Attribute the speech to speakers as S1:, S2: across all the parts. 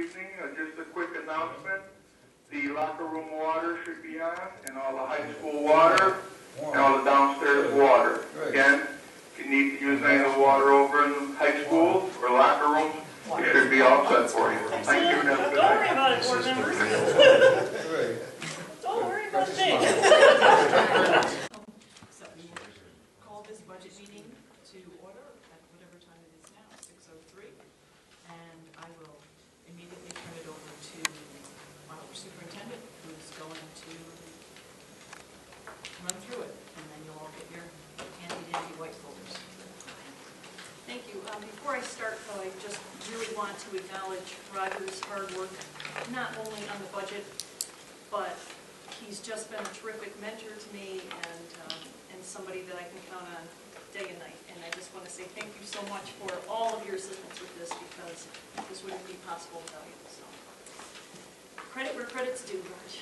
S1: evening. Just a quick announcement. The locker room water should be on, and all the high school water, and all the downstairs water. Again, if you need to use any of the water over in the high schools or locker rooms, it should be all set for you. Thank you, and have a good
S2: Don't
S1: night.
S2: worry about it, board members. Don't worry about a thing. So we will call this budget meeting to order at whatever time it is now, 6:03. And I will immediately turn it over to our superintendent, who's going to run through it. And then you'll all get your handy-dandy white folders. Thank you. Before I start, though, I just really want to acknowledge Roger's hard work, not only on the budget, but he's just been a terrific mentor to me and somebody that I can count on day and night. And I just want to say thank you so much for all of your assistance with this, because this wouldn't be possible without you. So, credit where credit's due, Raj.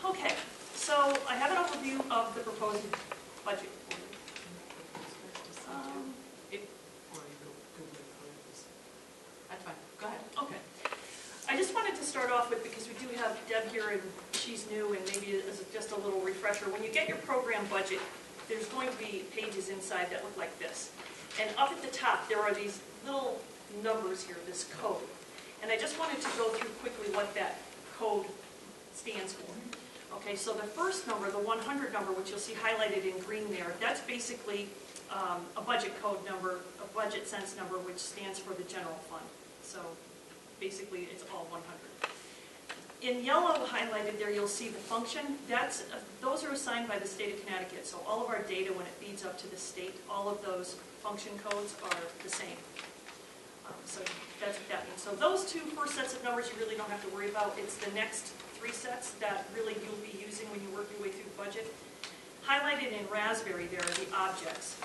S2: Okay, so I have an overview of the proposed budget. That's fine. Go ahead. Okay. I just wanted to start off with, because we do have Deb here and she's new, and maybe as just a little refresher, when you get your program budget, there's going to be pages inside that look like this. And up at the top, there are these little numbers here, this code. And I just wanted to go through quickly what that code stands for. Okay, so the first number, the 100 number, which you'll see highlighted in green there, that's basically a budget code number, a budget sense number, which stands for the general fund. So basically, it's all 100. In yellow highlighted there, you'll see the function. Those are assigned by the state of Connecticut. So all of our data, when it feeds up to the state, all of those function codes are the same. So that's what that means. So those two first sets of numbers you really don't have to worry about. It's the next three sets that really you'll be using when you work your way through the budget. Highlighted in raspberry there are the objects.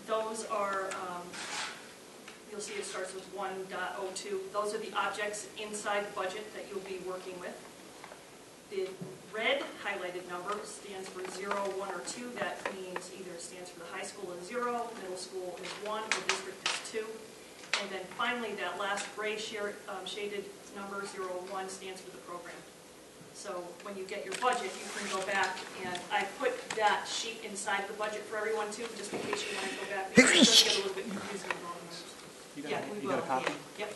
S2: Those are, you'll see it starts with 1.02. Those are the objects inside the budget that you'll be working with. The red highlighted number stands for 0, 1, or 2. That means either stands for the high school is 0, middle school is 1, or district is 2. And then finally, that last gray shaded number, 0, 1, stands for the program. So when you get your budget, you can go back, and I put that sheet inside the budget for everyone too, just in case you want to go back. Because it does get a little bit confusing with all the numbers. Yeah, we will.
S3: You got a copy?
S2: Yeah. Yep.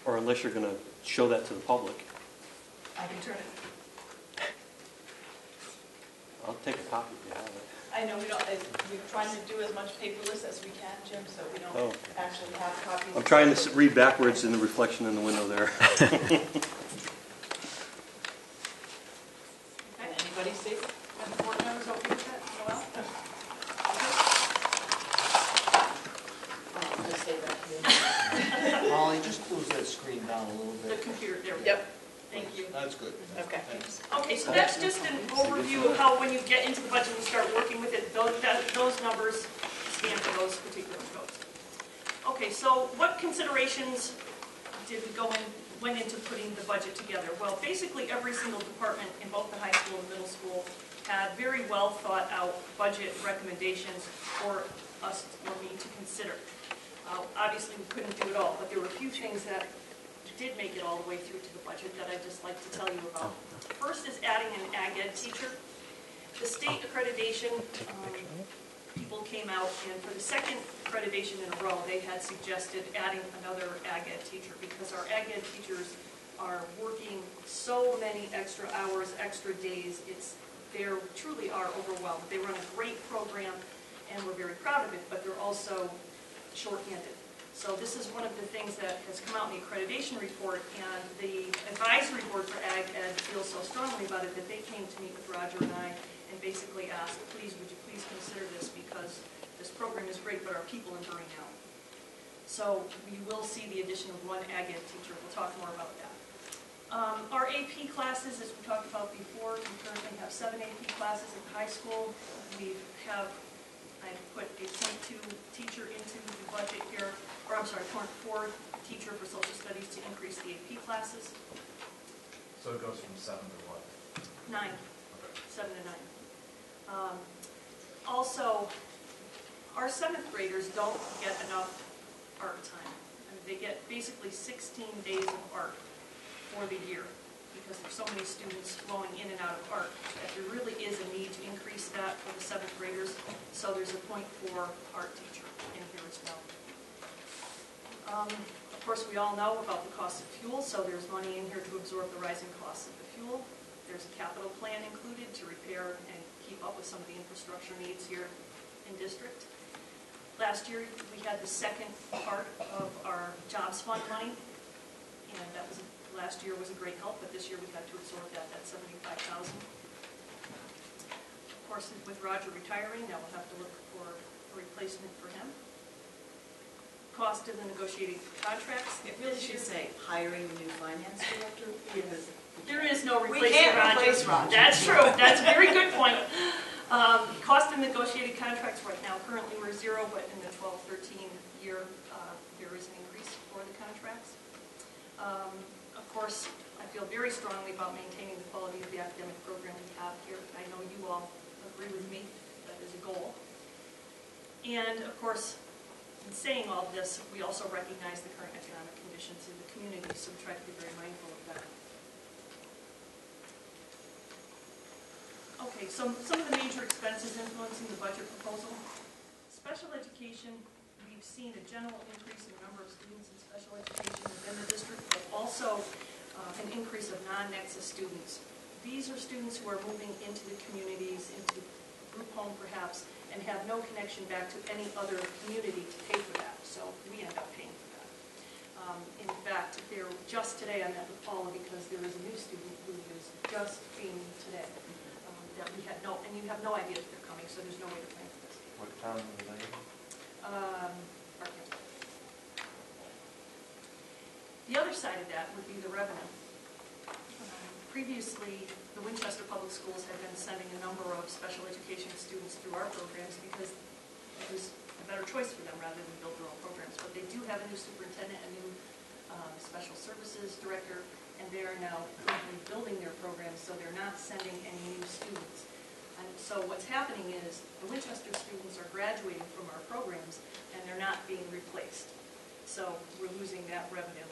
S3: Or unless you're going to show that to the public.
S2: I can turn it.
S3: I'll take a copy if you have it.
S4: I know we're trying to do as much paperless as we can, Jim, so we don't actually have copies.
S3: I'm trying to read backwards in the reflection in the window there.
S4: Anybody see?
S2: And the board members okay with that? Noel?
S4: I'll just say that here.
S5: Molly, just close that screen down a little
S2: The
S5: bit.
S2: computer, there we go.
S4: Yep.
S2: Thank you.
S5: That's good.
S4: Okay.
S5: Thanks.
S2: Okay, so that's just an overview of how when you get into the budget and start working with it, those numbers stand for those particular codes. Okay, so what considerations did we went into putting the budget together? Well, basically every single department in both the high school and middle school had very well thought out budget recommendations for us or me to consider. Obviously we couldn't do it all, but there were a few things that did make it all the way through to the budget that I'd just like to tell you about. First is adding an ag ed teacher. The state accreditation people came out, and for the second accreditation in a row, they had suggested adding another ag ed teacher, because our ag ed teachers are working so many extra hours, extra days. They truly are overwhelmed. They run a great program, and we're very proud of it, but they're also short-handed. So this is one of the things that has come out in the accreditation report, and the advisory board for ag ed feels so strongly about it that they came to meet with Roger and I and basically asked, please, would you please consider this, because this program is great, but our people are burning out. So we will see the addition of one ag ed teacher. We'll talk more about that. Our AP classes, as we talked about before, we currently have 7 AP classes in high school. I put a .2 teacher into the budget here, or I'm sorry, .4 teacher for social studies to increase the AP classes.
S6: So it goes from 7 to what?
S2: 9.
S6: Okay.
S2: 7 to 9. Also, our 7th graders don't get enough art time. I mean, they get basically 16 days of art for the year, because there's so many students flowing in and out of art, that there really is a need to increase that for the 7th graders, so there's a point for art teacher in here as well. Of course, we all know about the cost of fuel, so there's money in here to absorb the rising costs of the fuel. There's a capital plan included to repair and keep up with some of the infrastructure needs here in district. Last year, we had the second part of our jobs fund money, and that was last year was a great help, but this year we had to absorb that $75,000. Of course, with Roger retiring, now we'll have to look for a replacement for him. Cost of the negotiated contracts.
S4: It really should say hiring a new finance director. Because
S2: there is no
S4: we
S2: replacing
S4: can't
S2: Roger.
S4: replace Roger.
S2: That's true. That's a very good point. Cost of negotiated contracts right now, currently we're 0, but in the 12-13 year, there is an increase for the contracts. Of course, I feel very strongly about maintaining the quality of the academic program we have here. I know you all agree with me. That is a goal. And of course, in saying all of this, we also recognize the current economic conditions in the community, so we try to be very mindful of that. Okay, so some of the major expenses influencing the budget proposal. Special education, we've seen a general increase in the number of students in special education within the district, but also an increase of non-nexus students. These are students who are moving into the communities, into group home perhaps, and have no connection back to any other community to pay for that, so we end up paying for that. In fact, just today I met with Paula because there is a new student who is just being today that we had and you have no idea if they're coming, so there's no way to plan for this.
S6: What town are they in?
S2: Parkland. The other side of that would be the revenue. Previously, the Winchester Public Schools had been sending a number of special education students through our programs because it was a better choice for them rather than build their own programs. But they do have a new superintendent, a new special services director, and they are now currently building their programs, so they're not sending any new students. And so what's happening is the Winchester students are graduating from our programs, and they're not being replaced. So we're losing that revenue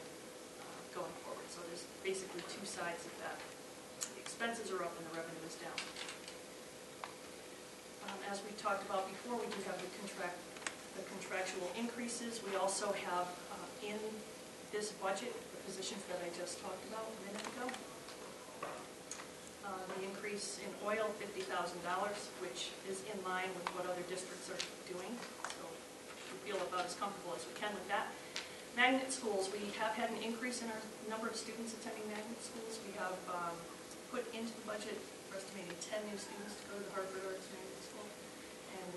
S2: going forward. So there's basically two sides of that. The expenses are up and the revenue is down. As we talked about before, we do have the contractual increases. We also have in this budget the positions that I just talked about a minute ago. The increase in oil, $50,000, which is in line with what other districts are doing. So we feel about as comfortable as we can with that. Magnet schools, we have had an increase in our number of students attending magnet schools. We have put into the budget, we're estimating 10 new students to go to the Hartford Arts Magnet School. And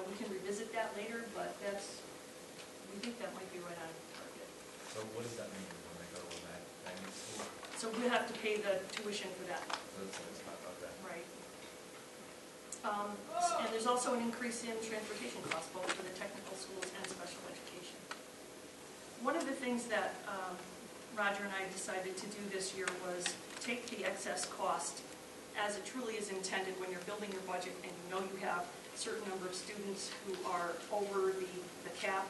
S2: we can revisit that later, but we think that might be right on target.
S6: So what does that mean when they go to a magnet school?
S2: So we have to pay the tuition for that.
S6: Okay.
S2: Right. And there's also an increase in transportation costs, both for the technical schools and special education. One of the things that Roger and I decided to do this year was take the excess cost as it truly is intended when you're building your budget and you know you have a certain number of students who are over the cap.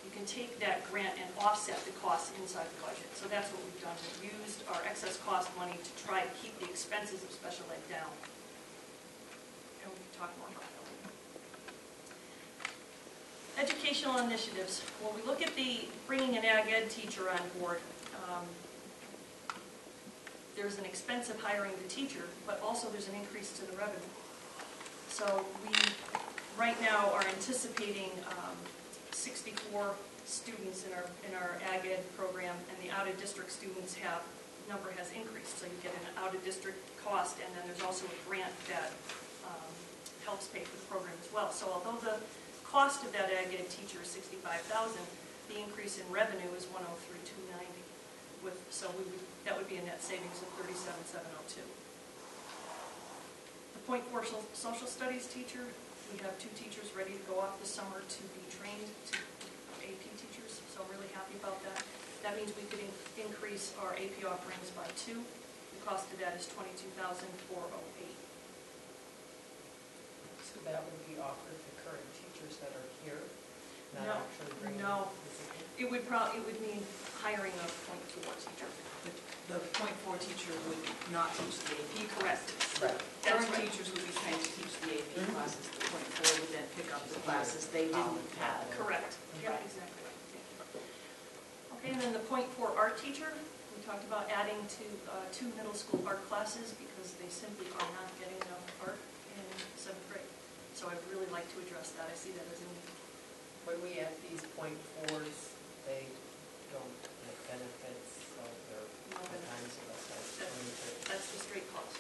S2: You can take that grant and offset the costs inside the budget. So that's what we've done. We've used our excess cost money to try to keep the expenses of special ed down. And we can talk more about that later. Educational initiatives. When we look at bringing an ag ed teacher on board, there's an expense of hiring the teacher, but also there's an increase to the revenue. So we right now are anticipating 64 students in our ag ed program, and the out-of-district students number has increased. So you get an out-of-district cost, and then there's also a grant that helps pay for the program as well. So although the cost of that ag ed teacher is $65,000, the increase in revenue is $103,290. So that would be a net savings of $37,702. The Point 4 social studies teacher, we have 2 teachers ready to go off this summer to be trained to AP teachers, so I'm really happy about that. That means we could increase our AP offerings by 2. The cost of that is $22,408.
S7: So that would be offered to current teachers that are here?
S2: No,
S7: not actually bringing?
S2: no.
S7: physical?
S2: It would mean hiring a .4 teacher.
S4: The .4 teacher would not teach the AP
S2: Correct.
S4: classes.
S7: Right.
S2: That's
S4: Current
S2: right.
S4: teachers would be trained to teach the AP
S7: Mhm.
S4: classes. The .4 would then pick up the classes they didn't have.
S2: Correct. Yeah,
S7: Right.
S2: exactly right. Yeah. Okay, and then the .4 art teacher, we talked about adding to 2 middle school art classes because they simply are not getting enough art in 7th grade. So I'd really like to address that. I see that as a need.
S7: When we add these .4s, they don't get benefits, so they're
S2: No
S7: all
S2: benefits.
S7: kinds of
S2: That-
S7: us.
S2: That's the straight cost.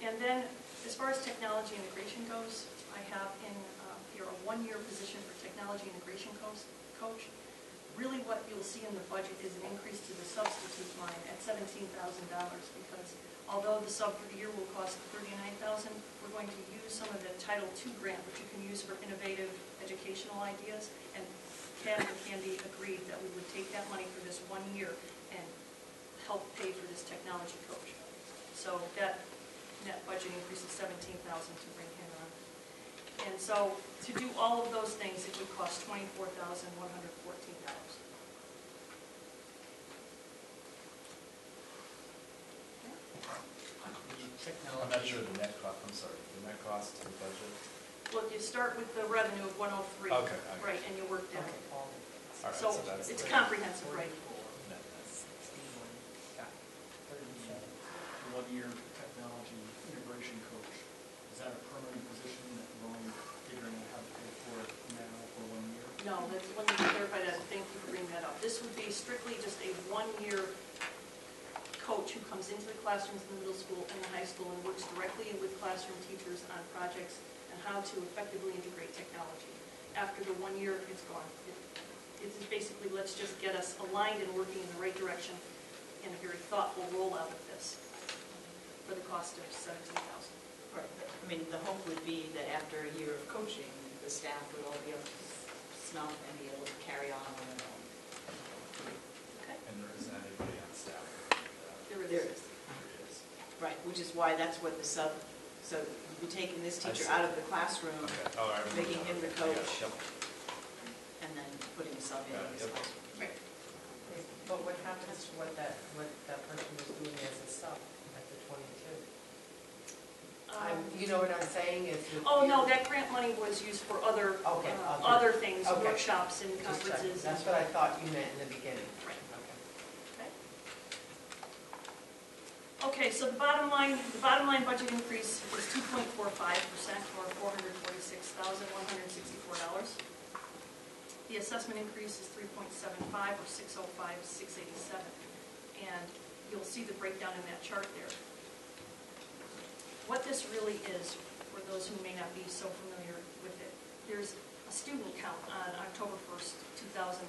S2: And then, as far as technology integration goes, I have in here a 1-year position for technology integration coach. Really what you'll see in the budget is an increase to the substitute line at $17,000 because although the sub for the year will cost $39,000, we're going to use some of the Title II grant, which you can use for innovative educational ideas, and Ken and Candy agreed that we would take that money for this 1 year and help pay for this technology coach. So that net budget increase is $17,000 to bring him on. And so to do all of those things, it would cost $24,114.
S6: I'm not sure the net cost, I'm sorry, the net cost to the budget.
S2: Well, you start with the revenue of 103.
S6: Okay.
S2: Right, and you work down.
S7: Okay, all the
S6: All right,
S2: So
S6: that's
S2: it's
S6: the
S2: comprehensive, right?
S6: net.
S7: things. 61, got 37.
S5: The one-year technology integration coach, is that a permanent position that we're only figuring out how to pay for it now for 1 year?
S2: No, that's, let me clarify that. Thank you for bringing that up. This would be strictly just a 1-year coach who comes into the classrooms in the middle school and the high school and works directly with classroom teachers on projects and how to effectively integrate technology. After the 1 year, it's gone. It's basically, let's just get us aligned and working in the right direction in a very thoughtful rollout of this for the cost of $17,000.
S4: Right. I mean, the hope would be that after a year of coaching, the staff would all be up to snuff and be able to carry on their own.
S2: Okay?
S6: And there isn't anybody on staff.
S2: There
S4: There
S2: is.
S4: is. Right, which is why that's what the sub, so you're taking this
S6: I
S4: teacher
S6: see.
S4: out of the classroom,
S6: Okay, all right.
S4: making him the
S6: I got it.
S4: coach.
S6: Yep.
S4: and then putting a sub in
S6: Got it,
S4: his
S6: yep.
S4: classroom.
S2: Right.
S7: But what happens to what that person was doing as a sub at the 22? You know what I'm saying?
S2: Oh, no, that grant money was used for other,
S7: Okay,
S2: other things,
S7: okay.
S2: workshops and
S7: Just checking.
S2: conferences.
S7: That's what I thought you meant in the beginning.
S2: Right.
S7: Okay.
S2: Okay, so the bottom line budget increase is 2.45%, or $446,164. The assessment increase is 3.75, or $605,687. And you'll see the breakdown in that chart there. What this really is, for those who may not be so familiar with it, there's a student count on October 1st, 2011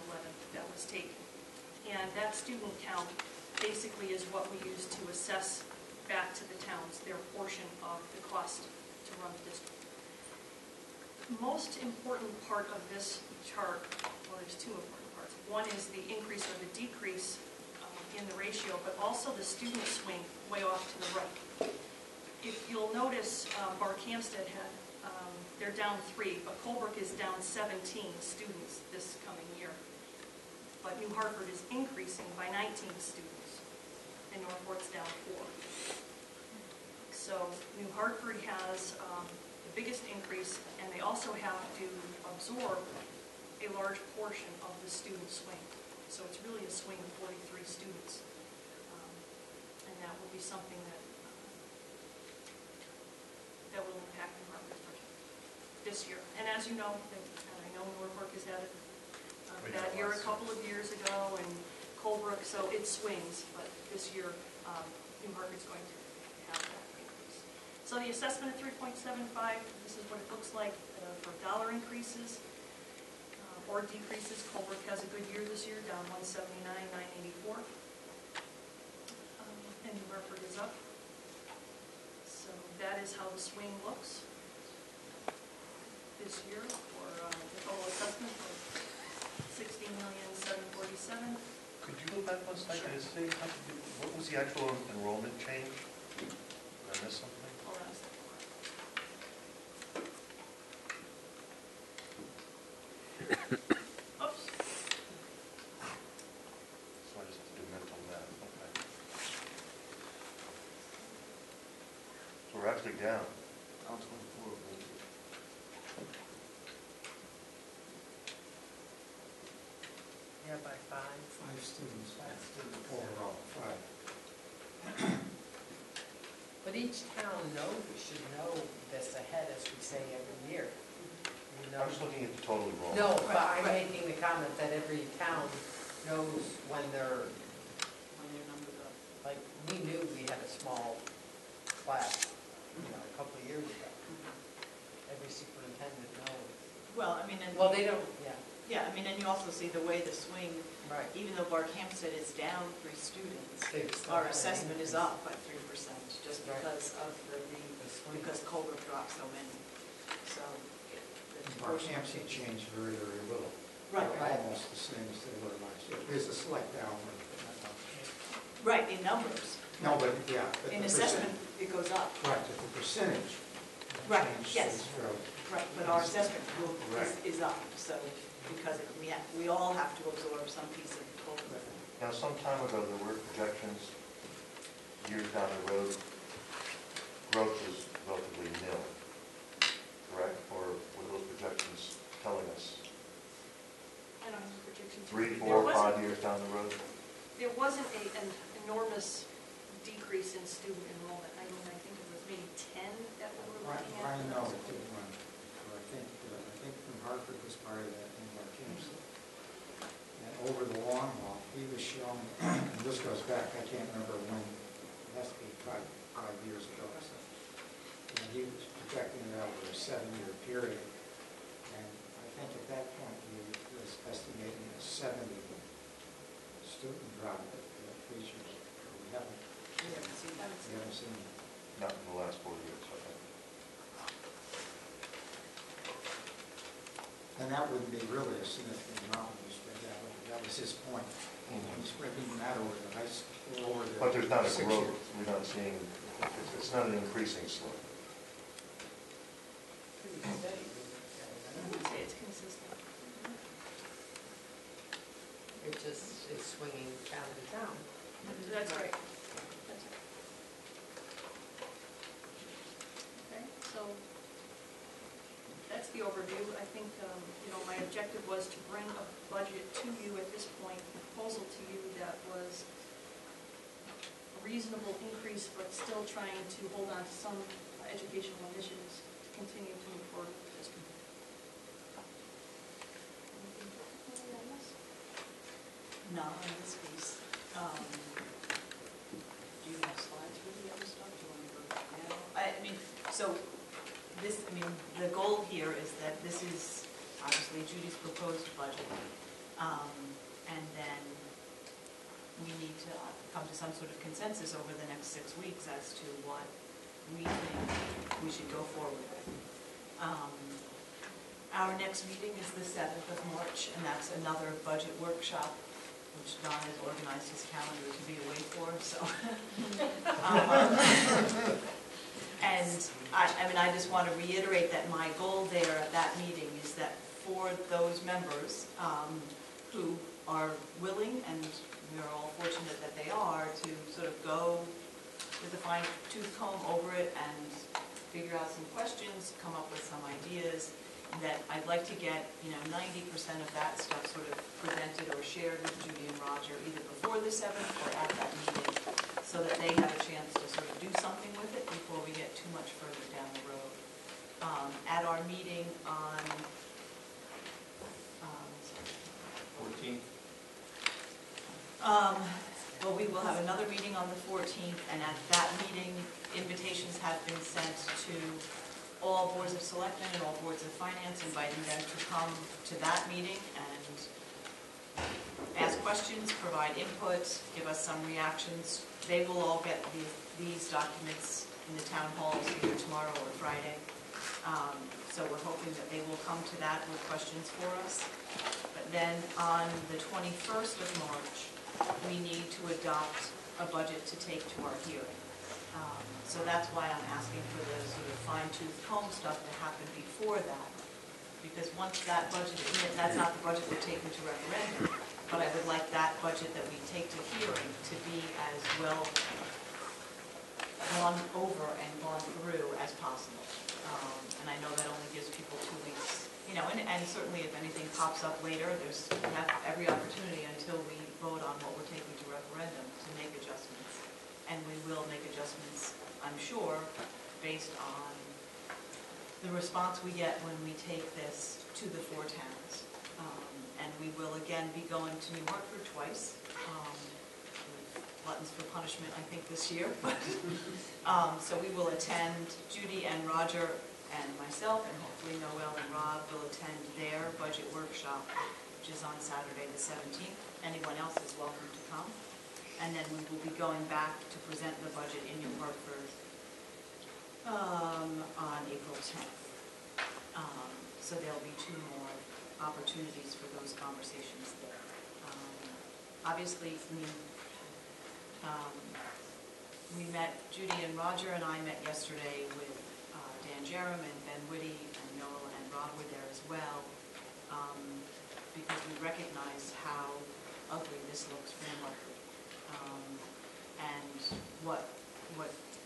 S2: that was taken. And that student count basically is what we use to assess back to the towns their portion of the cost to run the district. Most important part of this chart, well, there's 2 important parts. One is the increase or the decrease in the ratio, but also the student swing way off to the right. If you'll notice, Barkhamsted had, they're down 3, but Colebrook is down 17 students this coming year. But New Hartford is increasing by 19 students, and Northport's down 4. So New Hartford has the biggest increase, and they also have to absorb a large portion of the student swing. So it's really a swing of 43 students, and that will be something that will impact New Hartford's budget this year. And as you know, and I know Norfolk has had a bad year a couple of years ago, and Colebrook, so it swings, but this year New Hartford's going to have that increase. So the assessment at 3.75, this is what it looks like for dollar increases or decreases. Colebrook has a good year this year, down 179,984, and New Hartford is up. So that is how the swing looks this year for the total assessment of $16,747,000.
S8: Could you go back one second and say, what was the actual enrollment change? Did I miss something?
S2: Hold on a second.
S8: actually down.
S5: Down 24.
S7: Yeah, by 5.
S9: 5 students, overall, 5.
S7: But each town should know this ahead, as we say every year. You know?
S8: I'm just looking at the total enrollment.
S7: No, but I'm
S4: Right.
S7: making the comment that every town knows when they're,
S4: When your numbers up.
S7: like, we knew we had a small class, a couple of years ago. Every superintendent knows.
S4: Well, I mean, and.
S7: Well, they don't, yeah,
S4: Yeah, I mean, and you also see the way the swing,
S7: right.
S4: even though Barkhamsted is down 3 students,
S7: They still
S4: our
S7: have an
S4: assessment is
S7: increase.
S4: up by 3%, just
S7: Right.
S4: because of
S7: The swing.
S4: because Colbrook dropped so many. So.
S9: Barkhamsted changed very, very little.
S4: Right,
S9: They're almost the same as they were last year. There's a slight downward.
S4: right, in numbers.
S9: No, but, yeah. but
S4: In
S9: the
S4: assessment, it goes up.
S9: Right, but the percentage
S4: Right,
S9: changed
S4: yes.
S9: is fairly.
S4: Right, but our assessment
S9: Right.
S4: is up, so, because we all have to absorb some piece of Colbrook.
S8: Now, some time ago, there were projections, years down the road, growth was relatively nil, correct? Or were those projections telling us
S2: I don't have the projections.
S8: 3,
S2: There
S8: 4,
S2: wasn't-
S8: 5 years down the road?
S2: There wasn't an enormous decrease in student enrollment. I mean, I think it was maybe 10 that we were looking at.
S9: I know it did run, or I think New Hartford was part of that in Barkhamsted. And over the long haul, he was showing, and this goes back, I can't remember when, it has to be five years ago or so. And he was projecting it over a 7-year period. And I think at that point, he was estimating a 70 student drop at features. We haven't seen it.
S8: Not in the last 4 years, I think.
S9: And that wouldn't be really a significant amount when you spread that over. That was his point. When you spread that over the high school, over the.
S8: But there's not a
S9: 6
S8: growth,
S9: years.
S8: we're not seeing, it's not an increasing slope.
S7: Pretty steady.
S2: I would say it's consistent.
S7: It just is swinging town to town.
S2: That's right. That's right. Okay, so that's the overview. I think, my objective was to bring a budget to you at this point, a proposal to you that was a reasonable increase, but still trying to hold on to some educational initiatives to continue to move forward with the district. Anything technical on this?
S4: Not on this piece. Do you have slides for the other stuff? Do you want to go back now? I mean, so the goal here is that this is obviously Judy's proposed budget. And then we need to come to some sort of consensus over the next 6 weeks as to what we think we should go forward with. Our next meeting is the 7th of March, and that's another budget workshop, which Don has organized his calendar to be away for, so. And I just want to reiterate that my goal there at that meeting is that for those members who are willing, and we're all fortunate that they are, to sort of go with a fine-tooth comb over it and figure out some questions, come up with some ideas, that I'd like to get, 90% of that stuff sort of presented or shared with Judy and Roger either before the 7th or at that meeting, so that they have a chance to sort of do something with it before we get too much further down the road. At our meeting on
S6: 14th?
S4: Well, we will have another meeting on the 14th, and at that meeting, invitations have been sent to all boards of selectmen and all boards of finance, inviting them to come to that meeting and ask questions, provide input, give us some reactions. They will all get these documents in the town halls either tomorrow or Friday. So we're hoping that they will come to that with questions for us. But then on the 21st of March, we need to adopt a budget to take to our hearing. So that's why I'm asking for the sort of fine-tooth comb stuff to happen before that. Because once that budget, that's not the budget we're taking to referendum, but I would like that budget that we take to hearing to be as well gone over and gone through as possible. And I know that only gives people 2 weeks, and certainly if anything pops up later, we have every opportunity until we vote on what we're taking to referendum to make adjustments. And we will make adjustments, I'm sure, based on the response we get when we take this to the 4 towns. And we will again be going to New Hartford twice. Buttons for punishment, I think, this year. So we will attend, Judy and Roger and myself, and hopefully Noel and Rob will attend their budget workshop, which is on Saturday the 17th. Anyone else is welcome to come. And then we will be going back to present the budget in New Hartford on April 10th. So there'll be 2 more opportunities for those conversations there. Obviously, we met, Judy and Roger and I met yesterday with Dan Jerem and Ben Whitty, and Noel and Rob were there as well, because we recognize how ugly this looks for New Hartford. And what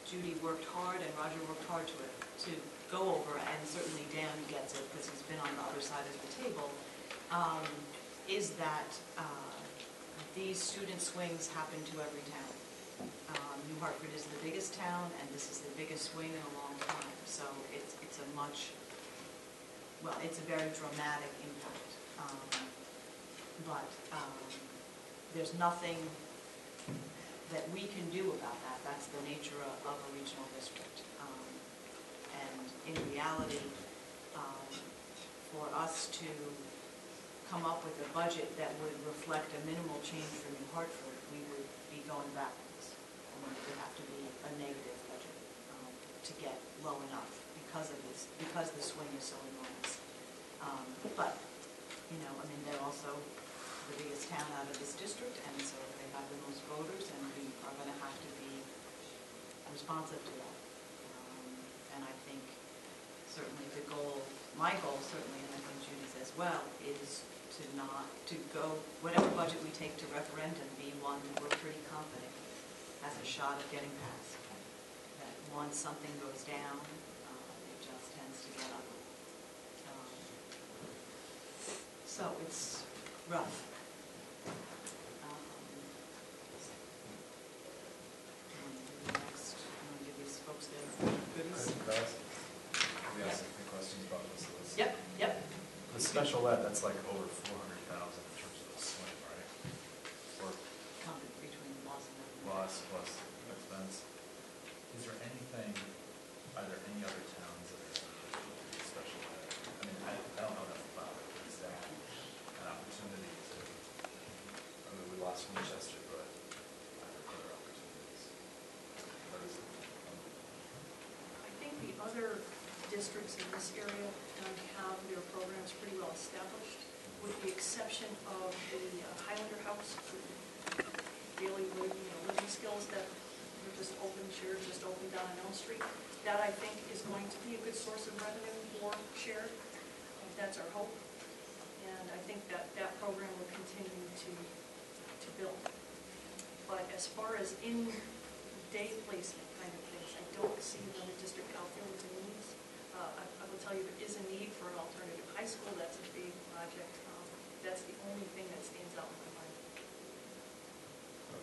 S4: Judy worked hard and Roger worked hard to go over, and certainly Dan gets it because he's been on the other side of the table, is that these student swings happen to every town. New Hartford is the biggest town, and this is the biggest swing in a long time. So it's a very dramatic impact. But there's nothing that we can do about that. That's the nature of a regional district. And in reality, for us to come up with a budget that would reflect a minimal change for New Hartford, we would be going backwards. And it would have to be a negative budget to get low enough because the swing is so enormous. But, they're also the biggest town out of this district, and so they have the most voters, and we are going to have to be responsive to that. And I think certainly my goal certainly, and I think Judy's as well, is to go, whatever budget we take to referendum, be one that we're pretty confident has a shot of getting passed. That once something goes down, it just tends to get ugly. So it's rough. Next, I'm going to give these folks their goodies.
S6: We asked a few questions about this list.
S4: Yep.
S6: The special ed, that's like over 400,000 in terms of the swing, right? Or
S4: Counted between loss and revenue.
S6: loss plus expense. Is there anything, are there any other towns that are special ed? I don't know enough about it. Is that an opportunity to, we lost Winchester, but are there other opportunities? What is it?
S2: I think the other districts in this area have their programs pretty well established, with the exception of the Highlander House, daily living skills that are just opened down on Elm Street. That, I think, is going to be a good source of revenue for shared. That's our hope. And I think that program will continue to build. But as far as in-day placement kind of things, I don't see another district out there with the needs. I will tell you there is a need for an alternative high school. That's a big project. That's the only thing that stands out in my mind.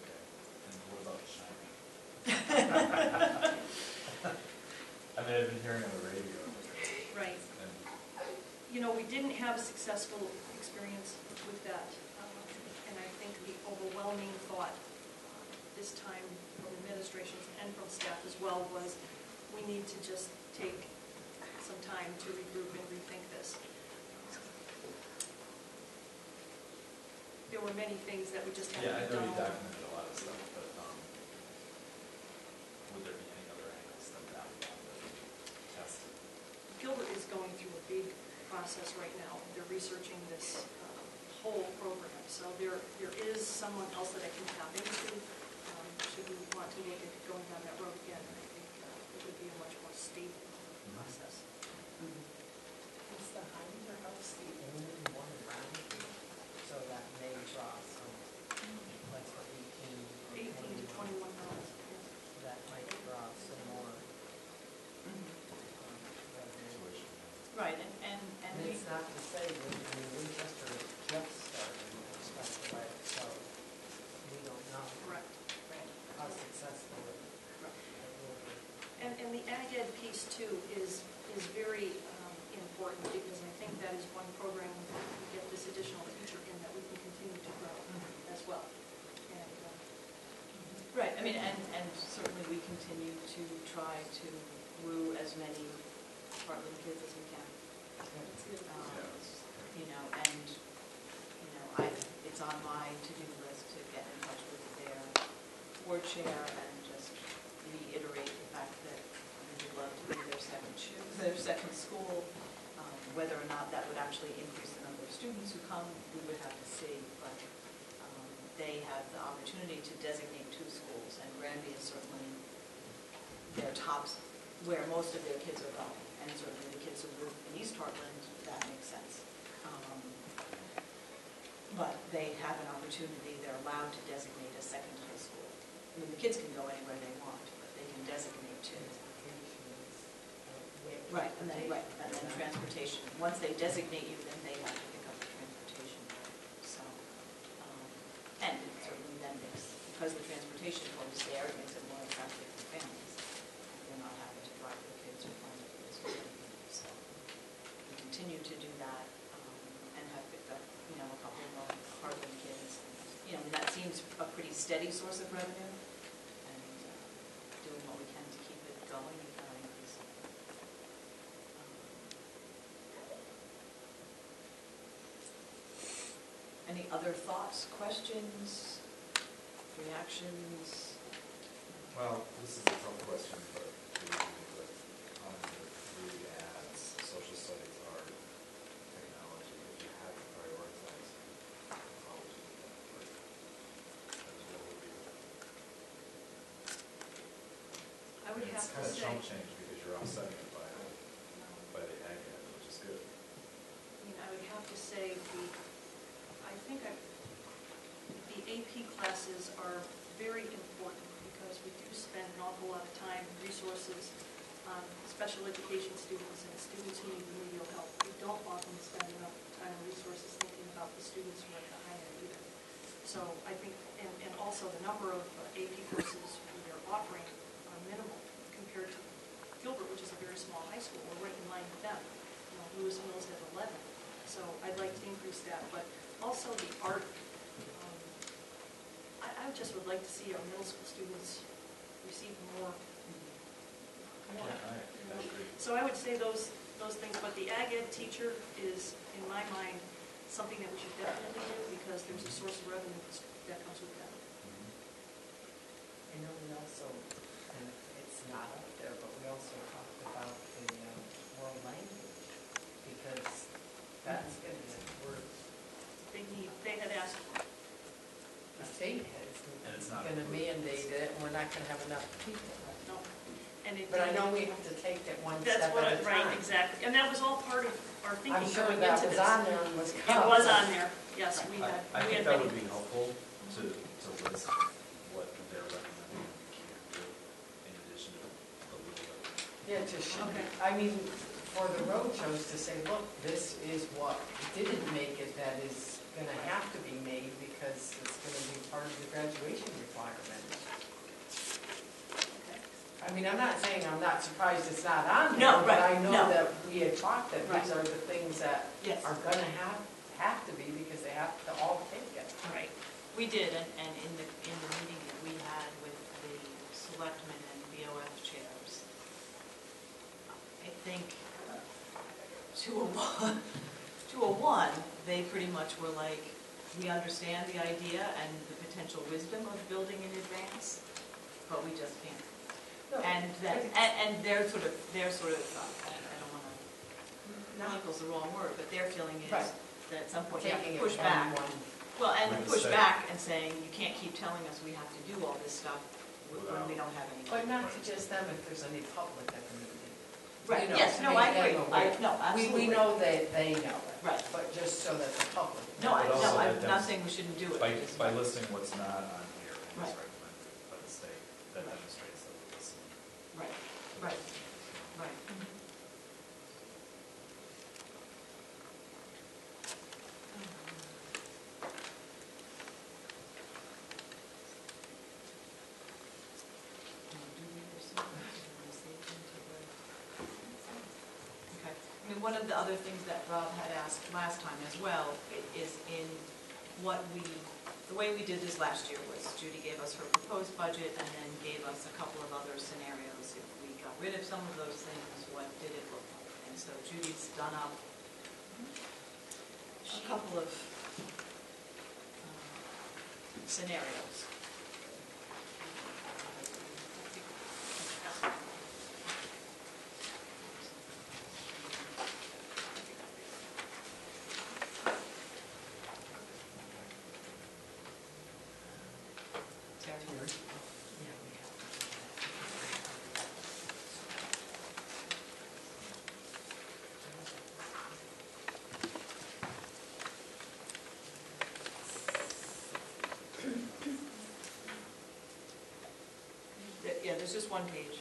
S6: Okay. And what about China? I've been hearing on the radio.
S2: Right.
S6: And
S2: we didn't have a successful experience with that. And I think the overwhelming thought this time from administrations and from staff as well was we need to just take some time to regroup and rethink this. There were many things that we just had
S6: I
S2: to
S6: know
S2: do.
S6: you documented a lot of stuff, but would there be any other angles that would be tested?
S2: Gilbert is going through a big process right now. They're researching this whole program. So there is someone else that I can tap into should we want to look at going down that road again. I think it would be a much more stable process.
S7: Is the Highlander House the only one around here? So that may draw some, like for 18
S2: $18 to $21.
S7: that might draw some
S4: I mean, and certainly we continue to try to woo as many Heartland kids as we can. You know, and, you know, it's on my to-do list to get in touch with their board chair and just reiterate the fact that we would love to be their second school. Whether or not that would actually increase the number of students who come, we would have to see, but they have the opportunity to designate 2 schools, and Granby is certainly their tops, where most of their kids are going, and certainly the kids who live in East Heartland, that makes sense. But they have an opportunity, they're allowed to designate a second high school. I mean, the kids can go anywhere they want, but they can designate 2. Right, and then transportation. Once they designate you, then they have to pick up the transportation. So, and it certainly then makes, because the transportation code is there, it makes it more attractive for families. They're not having to drive their kids or find it this way. So, we continue to do that and have picked up, you know, a couple of Heartland kids. You know, that seems a pretty steady source of revenue, and doing what we can to keep it going, if not increase it. Any other thoughts, questions, reactions?
S6: Well, this is a tough question, but on the 3 ads, social studies, art, technology, if you had to prioritize, how would you do that? What would be?
S2: I would have
S6: It's
S2: to
S6: kind of
S2: say,
S6: chump change because you're offsetting it by the ag ad, which is good.
S2: I mean, I would have to say the AP classes are very important because we do spend an awful lot of time and resources on special education students and students who need remedial help. We don't often spend enough time and resources thinking about the students who are at the high end either. So I think, and also the number of AP courses we are offering are minimal compared to Gilbert, which is a very small high school. We're right in line with them. You know, Lewis Mills has 11. So I'd like to increase that. But also the art, I just would like to see our middle school students receive more.
S6: Yeah, I agree.
S2: So I would say those things, but the ag ed teacher is, in my mind, something that we should definitely do because there's a source of revenue that comes with that.
S7: I know we also, and it's not up there, but we also talked about the world language, because that's going to be words.
S2: They had asked for it.
S7: The state
S6: And it's
S7: is
S6: not
S7: going to mandate it, and we're not going to have enough people.
S2: No. And it,
S7: But I know we have to take it one
S2: that's
S7: step
S2: what
S7: at a time.
S2: Right, exactly. And that was all part of our thinking
S7: I'm sure
S2: going
S7: that
S2: into
S7: was
S2: this.
S7: on there and was
S2: It
S7: covered.
S2: was on there. Yes, we had.
S6: I
S2: we
S6: think
S2: had
S6: that
S2: many
S6: would be
S2: things.
S6: helpful to list what they're recommending we can't do in addition to the little bit.
S7: Yeah, just,
S2: Okay.
S7: I mean, for the road shows to say, look, this is what didn't make it that is going to have to be made because it's going to be part of the graduation requirement.
S2: Okay.
S7: I mean, I'm not saying I'm not surprised it's not on there,
S2: No,
S7: but
S2: right,
S7: I know
S2: no.
S7: that we had talked that
S2: Right.
S7: these are the things that
S2: Yes.
S7: are going to have to be because they have to all take it.
S2: Right. We did, and in the meeting that we had with the selectmen and BOF chairs, I think to a one, they pretty much were like, we understand the idea and the potential wisdom of building in advance, but we just can't. And that, and they're sort of, I don't want to, chronicle's the wrong word, but their feeling is
S7: Right.
S2: that at some point you have
S7: Taking
S2: to
S7: it
S2: push back.
S7: one.
S2: Well, and
S6: Like
S2: push
S6: the
S2: back and saying, you can't keep telling us we have to do all this stuff when we don't have any
S7: But
S2: money.
S7: not to just them, if there's any public at the meeting.
S2: Right,
S7: You know,
S2: yes,
S7: to
S2: no,
S7: make
S2: I
S7: them
S2: agree.
S7: aware.
S2: No, absolutely.
S7: We know that they know it.
S2: Right.
S7: But just so that the public.
S2: No,
S6: But also
S2: I'm
S6: that
S2: not
S6: dems-
S2: saying we shouldn't do it.
S6: By listing what's not on here and what's
S2: Right.
S6: recommended by the state, that
S2: Right.
S6: demonstrates that we're listening.
S2: Right, right, right. Okay. I mean, one of the other things that Rob had asked last time as well is in
S4: the way we did this last year was Judy gave us her proposed budget and then gave us a couple of other scenarios. If we got rid of some of those things, what did it look like? And so Judy's done up a couple of scenarios. Yeah, there's just one page.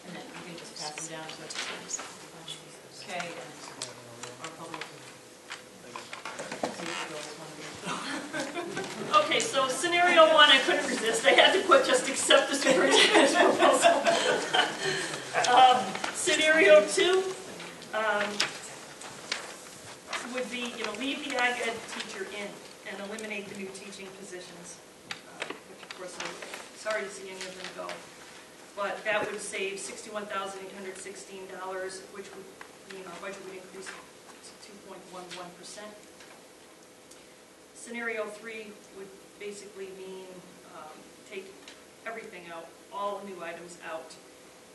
S4: And then you can just pass them down to Kay and our public.
S2: Okay, so scenario one, I couldn't resist. I had to put just accept the superintendent's proposal. Scenario two would be, leave the ag ed teacher in and eliminate the new teaching positions. Which of course I'm sorry to see any of them go. But that would save $61,816, which would mean our budget would increase to 2.11%. Scenario three would basically mean take everything out, all new items out.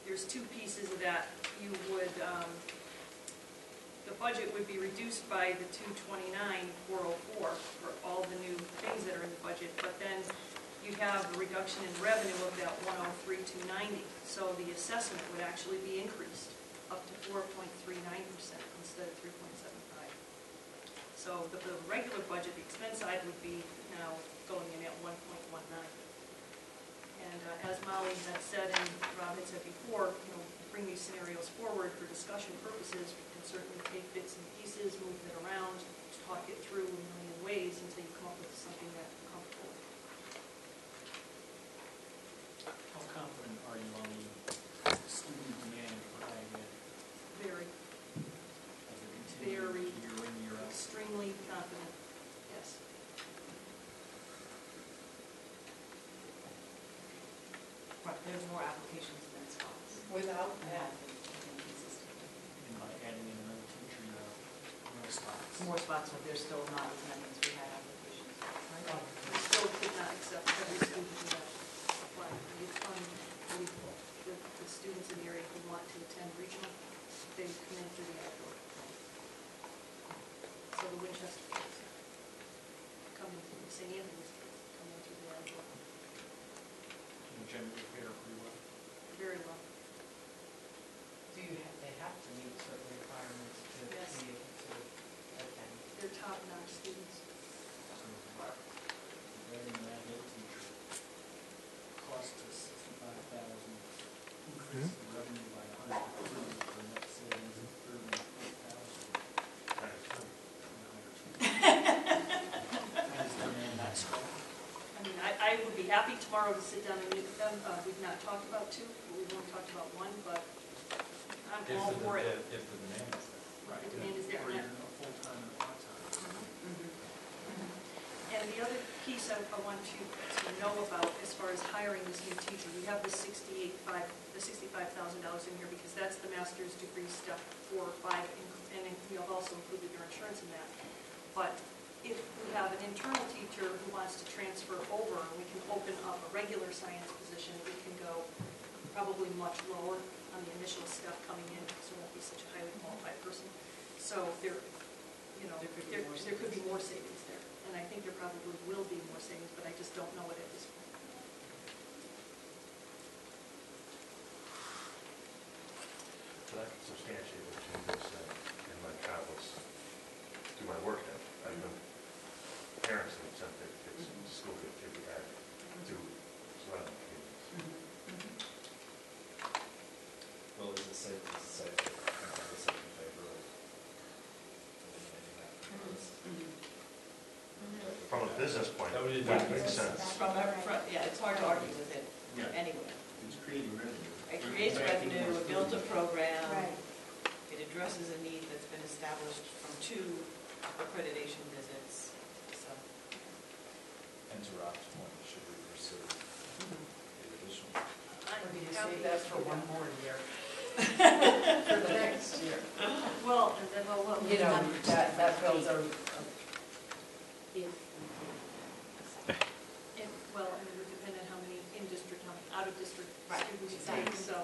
S2: There's two pieces of that. You would, the budget would be reduced by the $229,404 for all the new things that are in the budget, but then you have a reduction in revenue of that $103,290. So the assessment would actually be increased up to 4.39% instead of 3.75. So the regular budget, the expense side would be now going in at 1.19. And as Molly had said and Rob had said before, bring these scenarios forward for discussion purposes. We can certainly take bits and pieces, move it around, talk it through in a million ways until you come up with something that you're comfortable with.
S5: How confident are you on the student demand for ag ed?
S2: Very,
S5: As it continues year in, year out?
S2: extremely confident, yes.
S4: Right, there's more applications than spots.
S7: Without
S4: And
S7: that,
S4: have been consistent.
S5: And by adding in another teacher, you have more spots.
S4: More spots, but there's still not as many as we had applications.
S2: We still could not accept every student that applied. It's unbelievable. The students in the area who want to attend regional, they come in through the ag door. So the Winchester kids come in through the St. Anthony's kids, come in through the ag door.
S5: You generally fare pretty well.
S2: Very well.
S7: they have to meet certain requirements to
S2: Yes.
S7: be able to attend.
S2: They're top-notch students.
S5: So, getting an ag ed teacher cost us $65,000, increase the revenue by $130,000 for net savings of $34,000.
S2: I mean, I would be happy tomorrow to sit down and meet with them. We've not talked about two, we've only talked about one, but I'm all for it.
S6: If the demand is there.
S5: Right.
S2: The demand is there.
S5: Or even a full-time and a part-time.
S2: And the other piece I want you to know about as far as hiring this new teacher, we have the $65,000 in here because that's the master's degree step 4 or 5, and we have also included your insurance in that. But if we have an internal teacher who wants to transfer over, we can open up a regular science position, we can go probably much lower on the initial step coming in, because there won't be such a highly qualified person. So there could be more savings there. And I think there probably will be more savings, but I just don't know it at this point.
S8: So that substantiates what you just said in my travels through my work now. I've been parents have sent their kids to school to get ag to surrounding communities.
S6: Well, is it safe to say that I'm in favor of eliminating that?
S8: From a business point,
S6: That would
S8: that makes sense.
S4: Yeah, it's hard to argue with it
S5: Yeah.
S4: anyway.
S5: It's creating revenue.
S4: It creates revenue, it builds a program.
S7: Right.
S4: It addresses a need that's been established from 2 accreditation visits, so.
S6: And to Rob's point, should we pursue the additional?
S2: I'm
S7: Or do you
S2: happy
S7: save that
S2: to
S7: for
S2: do
S7: one
S2: that.
S7: more year? For the next year?
S2: Well, and then,
S7: You know, that builds a,
S2: well, and it would depend on how many in-district, how many out-of-district
S4: Right,
S2: students you
S4: exactly.
S2: take, so,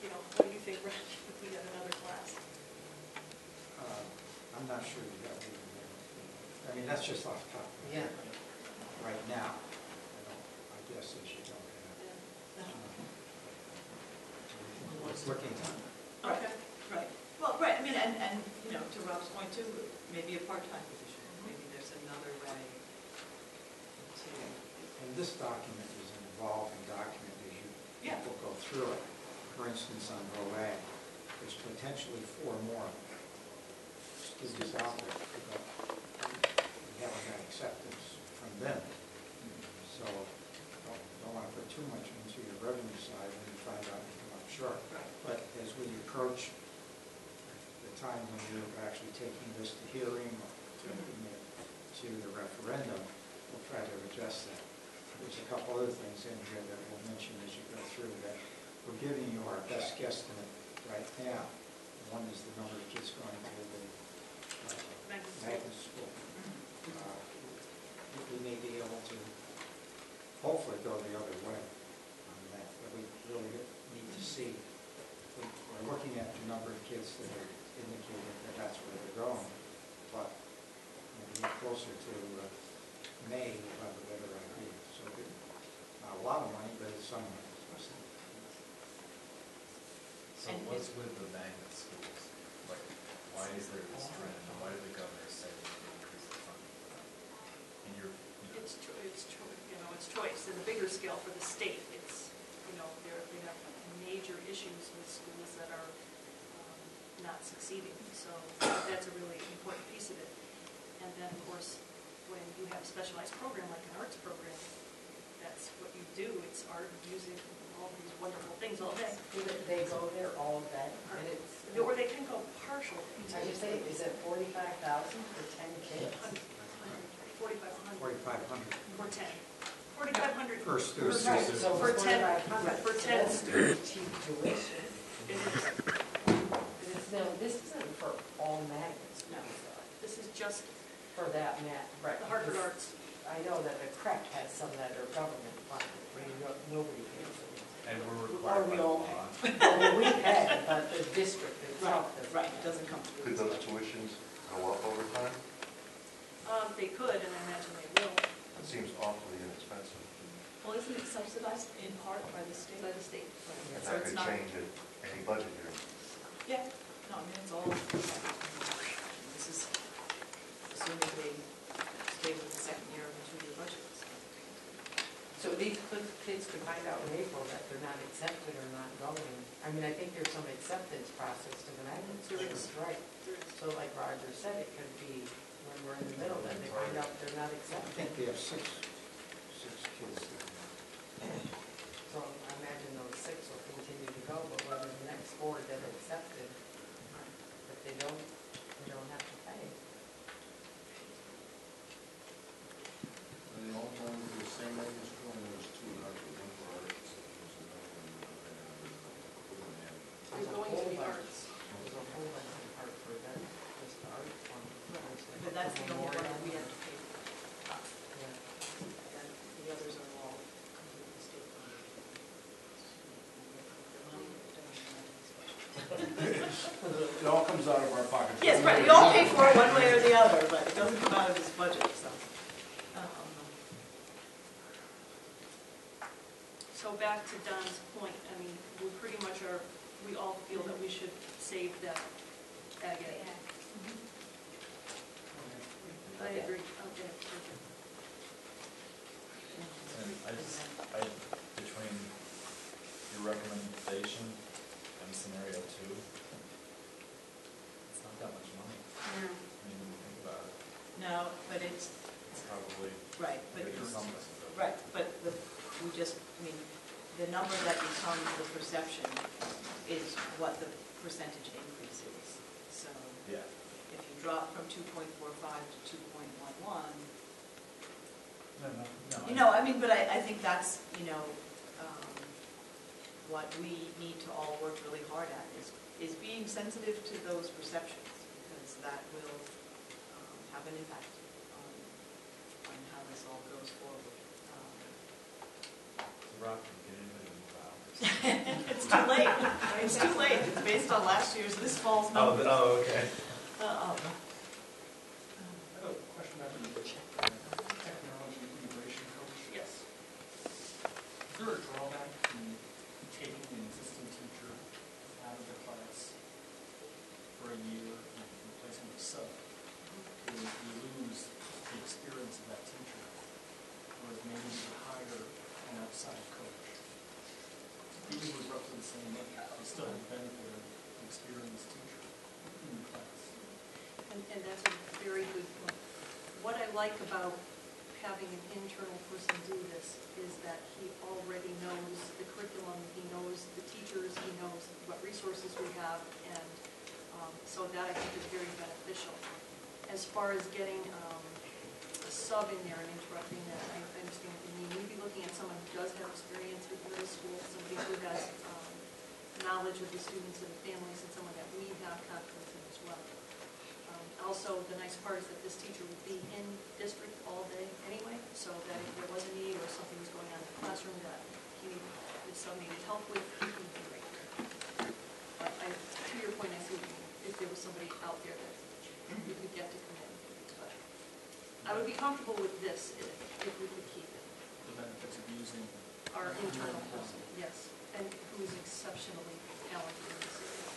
S2: you know, what do you think, Raj, if we had another class?
S9: I'm not sure you got it in there. I mean, that's just off the top of my
S7: yeah.
S9: head. Right now, my guess is you don't have. Looking at it.
S2: Okay.
S4: Right, well, right, I mean, and, you know, to Rob's point too, maybe a part-time position, maybe there's another way to,
S9: And this document is an evolving document as you
S4: Yeah.
S9: people go through it. For instance, on row A, there's potentially 4 more students out there, but we haven't got acceptance from them. So don't want to put too much into your revenue side when you find out you come up short.
S4: right,
S9: But as we approach the time when you're actually taking this to hearing or taking it to the referendum, we'll try to adjust that. There's a couple other things in here that we'll mention as you go through that we're giving you our best guesstimate right now. One is the number of kids going to the magnet school. We may be able to hopefully go the other way on that, but we really need to see. We're looking at the number of kids that are indicating that that's where they're going, but when we get closer to May, we'll have a better idea. So not a lot of money, but it's some money.
S6: So
S4: And
S6: what's with the magnet schools? Like, why is there this trend, and why did the governor say we should increase the funding for that? And
S2: It's you know, it's choice. In the bigger scale for the state, it's, you know, they have major issues with schools that are not succeeding. So that's a really important piece of it. And then, of course, when you have a specialized program like an arts program, that's what you do. It's art, music, all these wonderful things all day.
S7: They go there all day, and it's.
S2: Or they can go partial.
S7: I just say, is it 45,000 for 10 kids?
S2: 4,500
S9: 4,500
S2: for 10. 4,500
S9: per student.
S7: Right, so
S2: For 10
S7: 4,500.
S2: for
S7: So
S2: 10
S7: that's
S2: students.
S7: cheap tuition.
S2: It is.
S7: No, this isn't for all magnets.
S2: No, this is just
S7: For that right.
S2: the Hartford
S7: Because
S2: Arts.
S7: I know that the CREC has some that are government funded, I mean, nobody pays them.
S6: And we're
S7: Or
S6: required by
S7: we
S6: law.
S7: all pay. Well, we pay, but the district itself doesn't.
S4: right, it doesn't come through.
S8: Could those tuitions go up over time?
S2: They could, and I imagine they will.
S8: It seems awfully inexpensive.
S4: Well, isn't it subsidized in part by the state?
S2: By the state.
S8: And
S4: So
S8: that
S4: it's
S8: could
S4: not-
S8: change at any budget year.
S4: Yeah, no, I mean, it's all, this is assuming they stay with the second year of the 2-year budget.
S7: So these kids could find out in April that they're not accepted or not going. I mean, I think there's some acceptance process to the magnet
S2: There
S7: schools,
S2: is.
S7: right?
S2: There is.
S7: So like Roger said, it could be when we're in the middle, then they find out they're not
S9: I
S7: accepted.
S9: think we have six kids there.
S7: So I imagine those 6 will continue to go, but whether the next 4 get accepted, if they don't have to pay.
S10: Are they all going to the same magnet school, and there's 2 in Hartford, one for arts, there's another one in
S2: You're going to the arts.
S7: There's a whole bunch of Hartford that just art one.
S4: But that's the only one that we have to pay for.
S7: Yeah.
S4: And the others are all completely state funded.
S10: It all comes out of our pockets.
S4: Yes, right, we all pay for it one way or the other, but it doesn't come out of this budget, so.
S2: So back to Don's point, I mean, we pretty much are, we all feel that we should save that ag ed. I agree. Okay.
S6: And between your recommendation and scenario 2, it's not that much money. I mean, when you think about it,
S4: No, but it's,
S6: it's probably,
S4: right, but
S6: maybe
S4: it's,
S6: some of us will.
S4: right, but we just, I mean, the number that becomes the perception is what the percentage increase drop from 2.45 to 2.11.
S6: No.
S4: I mean, but I think that's, what we need to all work really hard at is being sensitive to those perceptions, because that will have an impact on how this all goes forward.
S6: Rob, can you get anybody to move out?
S4: It's too late. It's too late. It's based on last year's, this fall's numbers.
S6: Okay.
S5: I have a question about the technology integration coach.
S2: Yes.
S5: Is there a drawback to taking an existing teacher out of the class for a year and replacing with a sub? Do you lose the experience of that teacher? Whereas maybe you could hire an outside coach? Even with roughly the same money, you still have the benefit of an experienced teacher in the class.
S2: And that's a very good point. What I like about having an internal person do this is that he already knows the curriculum, he knows the teachers, he knows what resources we have, and so that I think is very beneficial. As far as getting a sub in there and interrupting that, I understand what you mean. We'd be looking at someone who does have experience with middle school, somebody who has knowledge of the students and the families, and someone that we have confidence in as well. Also, the nice part is that this teacher would be in district all day anyway, so that if there was a need or something was going on in the classroom that if some needed help with, he would be right there. But to your point, I see what you mean. If there was somebody out there that we could get to come in. But I would be comfortable with this if we could keep it.
S5: The benefits of using
S2: Our internal person, yes, and who is exceptionally talented in this area.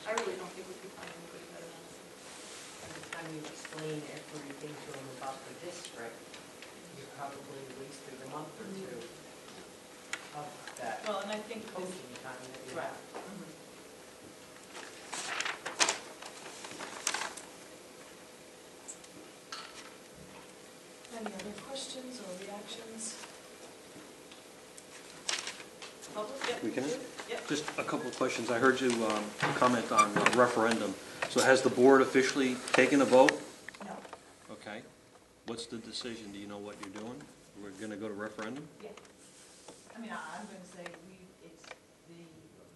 S2: I really don't think we could find anybody better than this.
S7: By the time you explain everything to them about the district, you probably wasted a month or two of that
S4: Well, and I think
S7: coaching time that you
S4: right.
S7: have.
S4: Mhm. Any other questions or reactions? Public? Yep.
S3: We can-
S4: Yep.
S3: Just a couple of questions. I heard you comment on referendum. So has the board officially taken a vote?
S4: No.
S3: Okay. What's the decision? Do you know what you're doing? We're going to go to referendum?
S4: Yeah. I mean, I'm going to say it's the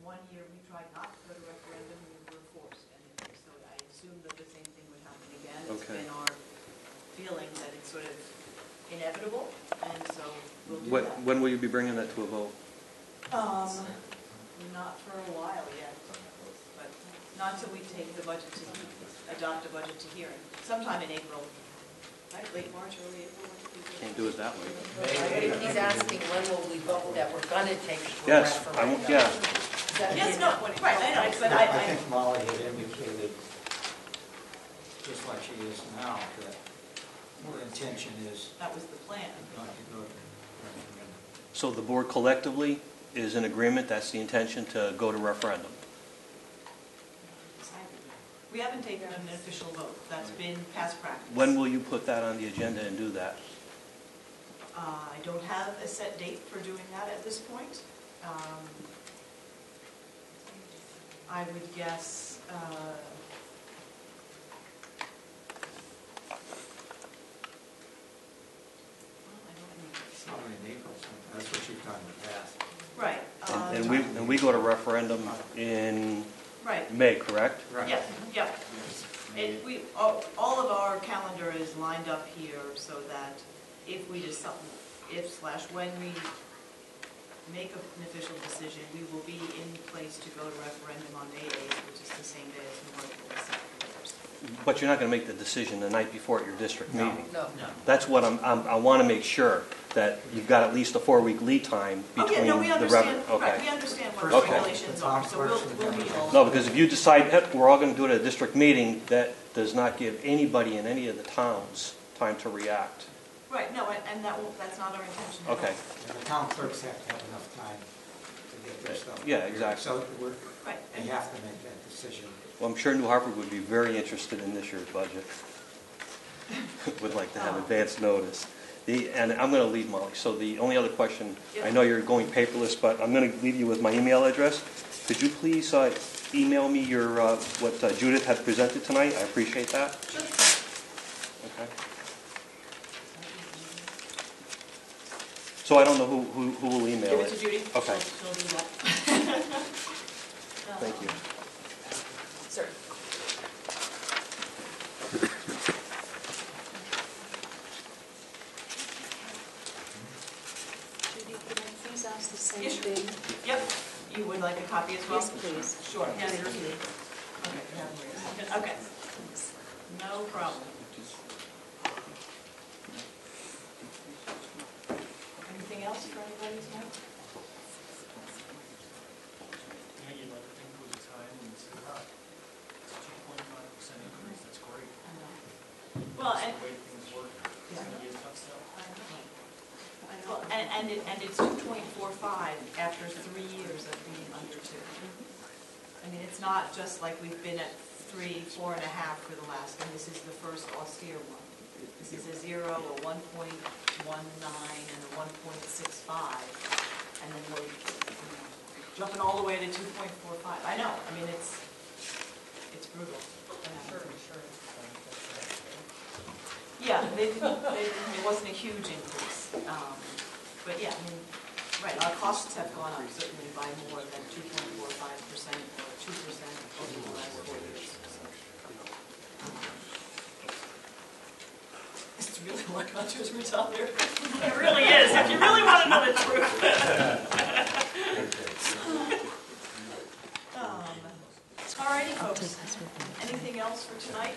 S4: 1 year we tried not to go to referendum, we were forced. And so I assume that the same thing would happen again. It's
S3: Okay.
S4: been our feeling that it's sort of inevitable, and so we'll do that.
S3: When will you be bringing that to a vote?
S4: Not for a while yet, but not till we take the budget to, adopt a budget to hearing, sometime in April, right, late March, early April.
S3: Can't do it that way.
S7: He's asking when will we vote that we're gonna take to a
S3: Yes,
S7: referendum.
S3: yeah.
S7: Is that
S4: Yes,
S7: the-
S4: no, right, I know, but
S9: I think Molly had indicated, just like she is now, that her intention is
S4: that was the plan.
S9: not to go to referendum.
S3: So the board collectively is in agreement, that's the intention, to go to referendum?
S4: We haven't taken an official vote, that's been past practice.
S3: When will you put that on the agenda and do that?
S4: I don't have a set date for doing that at this point. I would guess,
S9: Probably in April, sometime. That's what you've done in the past.
S4: right.
S3: And we go to referendum in
S4: Right,
S3: May, correct?
S4: yeah, yeah. All of our calendar is lined up here so that if we decide, when we make an official decision, we will be in place to go to referendum on May 8th, which is the same day as New Hartford will.
S3: But you're not going to make the decision the night before at your district meeting.
S7: No.
S4: No.
S3: That's what I want to make sure, that you've got at least a 4-week lead time
S4: Oh,
S3: between
S4: yeah,
S3: the...
S4: no, we understand, right, we
S3: Okay.
S4: understand what
S9: First
S4: the
S9: of all,
S4: regulations are, so we'll meet all.
S3: No, because if you decide, we're all going to do it at a district meeting, that does not give anybody in any of the towns time to react.
S4: Right, no, and that's not our intention at all.
S3: Okay.
S9: And the town clerks have to have enough time to get their stuff.
S3: Yeah, exactly.
S9: So
S4: Right.
S9: they have to make that decision.
S3: Well, I'm sure New Hartford would be very interested in this year's budget. Would like to have advance notice. And I'm going to leave, Molly. So the only other question, I know you're going paperless, but I'm going to leave you with my email address. Could you please email me your what Judith had presented tonight? I appreciate that.
S2: Sure.
S3: Okay. So I don't know who will email
S2: Give it
S3: it.
S2: to Judy.
S3: Okay.
S2: She'll do that.
S3: Thank you.
S2: Sir.
S11: Judy, could I please ask the same
S2: Yes, sure.
S11: thing?
S4: Yep, you would like a copy as well?
S11: Yes, please.
S4: Sure.
S2: Yes,
S4: Here's-
S2: sir.
S4: Okay, you have it. Okay, no problem. Anything else for anybody tonight?
S5: Yeah, you'd like to think it was a time when you said, wow, it's a 2.5% increase, that's great.
S4: Well,
S5: That's
S4: and,
S5: the way things work. It's
S4: Yeah.
S5: gonna be a tough sell.
S4: well, and it's 2.45 after 3 years of being under 2. I mean, it's not just like we've been at 3, 4.5 for the last, and this is the first austere one. This is a 0, a 1.19, and a 1.65, and then we're jumping all the way to 2.45. I know, I mean, it's brutal. Yeah, it wasn't a huge increase, but yeah, I mean, right, our costs have gone up certainly by more than 2.45% or 2% over the last 4 years. It's really what countries retire.
S2: It really is, if you really want to know the truth.
S4: All righty, folks. Anything else for tonight?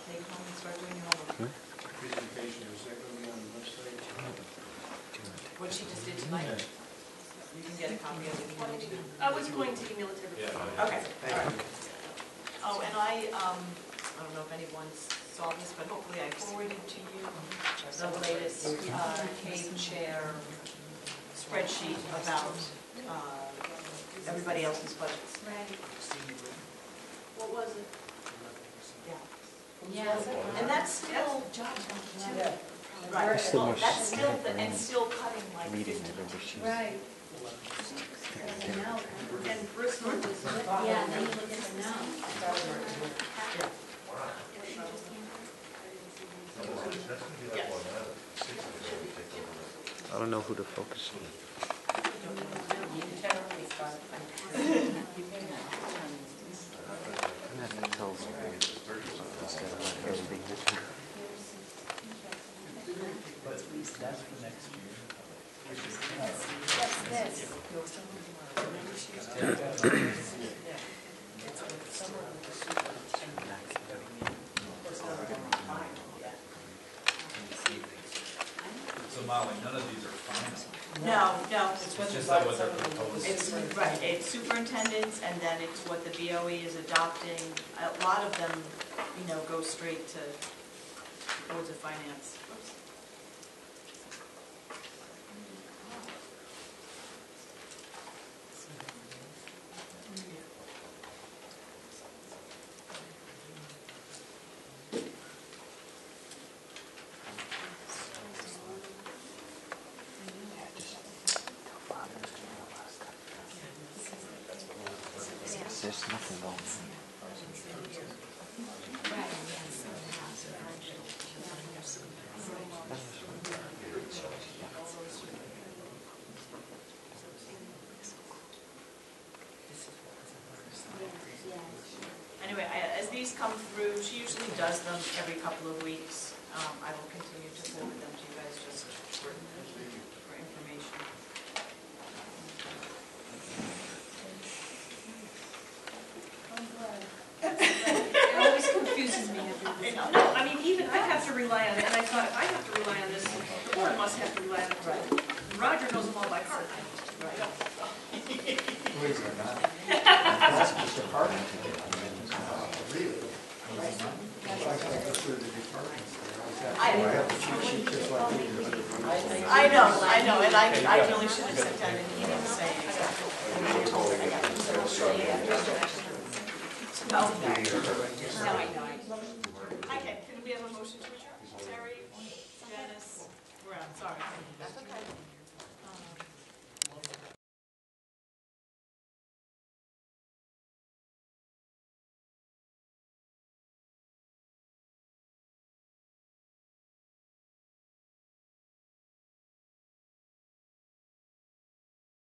S4: Take home and start doing your homework.
S10: Presentation, is that going to be on the website?
S4: What she just did tonight. You can get a copy of it if you want to.
S2: I was going to email it to everybody.
S4: Okay. All right. Oh, and I don't know if anyone saw this, but hopefully I forwarded to you the latest CAVE chair spreadsheet about everybody else's budgets.
S11: Right.
S2: What was it?
S4: Yeah. Yeah, and that's still,
S7: Yeah.
S4: right, well, that's still, and still cutting like 50.
S11: Right.
S2: And Bristol was.
S11: Yeah, now you look at them now.
S3: I don't know who to focus on.
S6: That's for next year. So Molly, none of these are final.
S4: No,
S6: It's just that what they're proposing.
S4: it's, right, it's superintendents, and then it's what the BOE is adopting. A lot of them, go straight to boards of finance.
S3: There's nothing wrong.
S4: Anyway, as these come through, she usually does them every couple of weeks. I will continue to forward them to you guys just for information.
S2: It always confuses me. No, I mean, even I have to rely on it, and I thought if I have to rely on this, the board must have to rely on it. Roger knows them all by heart.
S9: Believe it or not. That's just a part of it. Really? I go through the departments there. I have the cheat sheet just like you do.
S4: I know, and I really should have sent out an email saying exactly. No, I know. Okay, can we have a motion to adjourn? Terry?